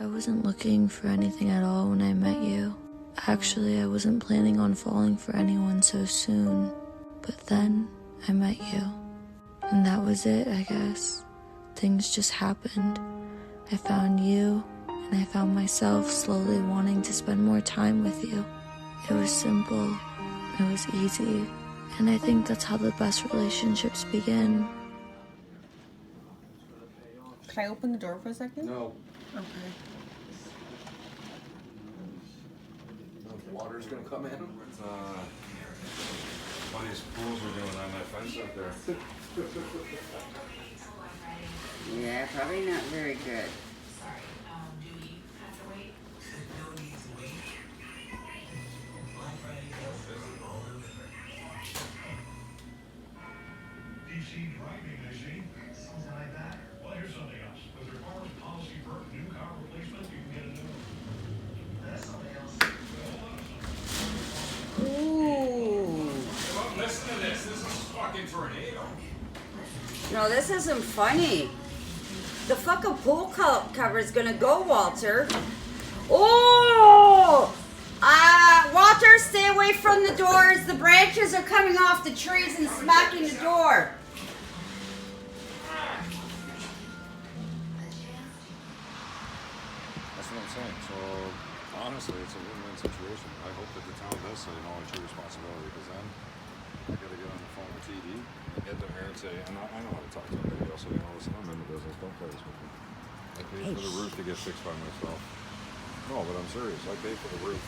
I wasn't looking for anything at all when I met you. Actually, I wasn't planning on falling for anyone so soon. But then, I met you. And that was it, I guess. Things just happened. I found you, and I found myself slowly wanting to spend more time with you. It was simple. It was easy. And I think that's how the best relationships begin. Can I open the door for a second? No. Okay. Water's gonna come in. Funniest pools we're doing on that fence up there. Yeah, probably not very good. DC driving machine. Something like that. Well, here's something else. With your farmer's policy for new car replacement, you can get a new one. That's something else. Ooh. Well, listen to this. This is a fucking tornado. No, this isn't funny. The fucking pool cover is gonna go, Walter. Oh! Walter, stay away from the doors. The branches are coming off the trees and smacking the door. That's what I'm saying. So, honestly, it's a win-win situation. I hope that the town does say, you know, it's your responsibility, because then I gotta get on the phone with TD and get them here and say, and I know how to talk to everybody else, so you know, listen, I'm in the business, don't play this with me. I paid for the roof to get fixed by myself. No, but I'm serious. I paid for the roof.